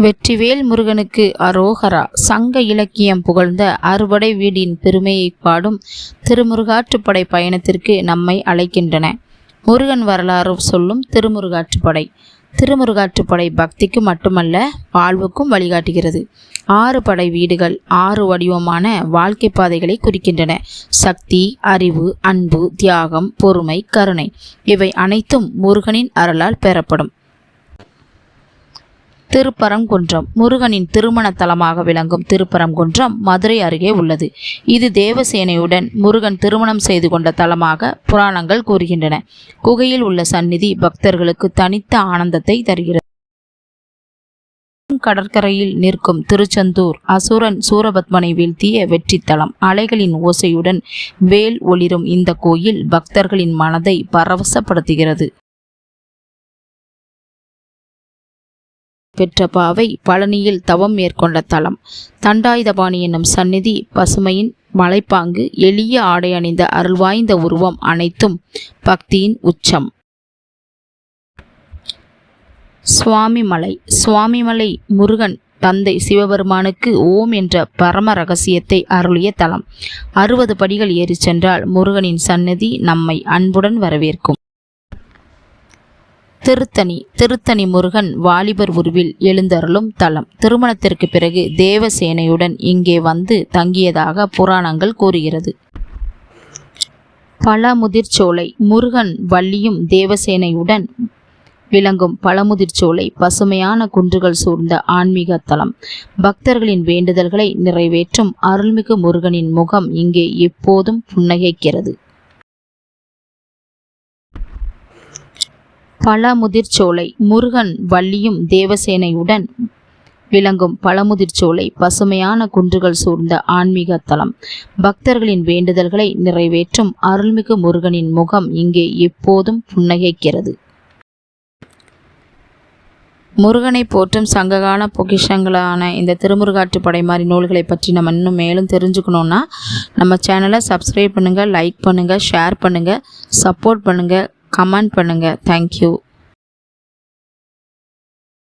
வெற்றிவேல் முருகனுக்கு அரோகரா. சங்க இலக்கியம் புகழ்ந்த அறுபடை வீடின் பெருமையை பாடும் திருமுருகாற்றுப்படை பயணத்திற்கு நம்மை அழைக்கின்றன. முருகன் வரலாறு சொல்லும் திருமுருகாற்றுப்படை. திருமுருகாற்றுப்படை பக்திக்கு மட்டுமல்ல, வாழ்வுக்கும் வழிகாட்டுகிறது. 6 படை வீடுகள் 6 வடிவமான வாழ்க்கை பாதைகளை குறிக்கின்றன. சக்தி, அறிவு, அன்பு, தியாகம், பொறுமை, கருணை இவை அனைத்தும் முருகனின் அருளால் பெறப்படும். திருப்பரங்குன்றம். முருகனின் திருமண தலமாக விளங்கும் திருப்பரங்குன்றம் மதுரை அருகே உள்ளது. இது தேவசேனையுடன் முருகன் திருமணம் செய்து கொண்ட தலமாக புராணங்கள் கூறுகின்றன. குகையில் உள்ள சந்நிதி பக்தர்களுக்கு தனித்த ஆனந்தத்தை தருகிறது. கடற்கரையில் நிற்கும் திருச்செந்தூர் அசுரன் சூரபத்மனை வீழ்த்திய வெற்றி தலம். அலைகளின் ஓசையுடன் வேல் ஒளிரும் இந்த கோயில் பக்தர்களின் மனதை பரவசப்படுத்துகிறது. பெற்ற பாவை பழனியில் தவம் மேற்கொண்ட தலம். தண்டாயுதபாணி என்னும் சந்நிதி பசுமையின் மலைப்பாங்கு, எளிய ஆடை அணிந்த அருள்வாய்ந்த உருவம் அனைத்தும் பக்தியின் உச்சம். சுவாமிமலை. சுவாமிமலை முருகன் தந்தை சிவபெருமானுக்கு ஓம் என்ற பரம ரகசியத்தை அருளிய தலம். 60 படிகள் ஏறி சென்றால் முருகனின் சந்நிதி நம்மை அன்புடன் வரவேற்கும். திருத்தணி. திருத்தணி முருகன் வாலிபர் உருவில் எழுந்தருளும் தலம். திருமணத்திற்கு பிறகு தேவசேனையுடன் இங்கே வந்து தங்கியதாக புராணங்கள் கூறுகிறது. பழமுதிர்ச்சோலை. முருகன் வள்ளியும் தேவசேனையுடன் விளங்கும் பழமுதிர்ச்சோலை பசுமையான குன்றுகள் சூழ்ந்த ஆன்மீக தலம். பக்தர்களின் வேண்டுதல்களை நிறைவேற்றும் அருள்மிகு முருகனின் முகம் இங்கே எப்போதும் புன்னகைக்கிறது. பழமுதிர்ச்சோலை. முருகன் வள்ளியும் தேவசேனையுடன் விளங்கும் பழமுதிர்ச்சோலை பசுமையான குன்றுகள் சூழ்ந்த ஆன்மீக தலம். பக்தர்களின் வேண்டுதல்களை நிறைவேற்றும் அருள்மிகு முருகனின் முகம் இங்கே எப்போதும் புன்னகைக்கிறது. முருகனை போற்றும் சங்ககால பொக்கிஷங்களான இந்த திருமுருகாற்றுப்படை மாதிரி நூல்களை பற்றி நம்ம இன்னும் மேலும் தெரிஞ்சுக்கணுன்னா நம்ம சேனலை சப்ஸ்கிரைப் பண்ணுங்கள், லைக் பண்ணுங்கள், ஷேர் பண்ணுங்கள், சப்போர்ட் பண்ணுங்கள், கமெண்ட் பண்ணுங்கள். தேங்க்யூ.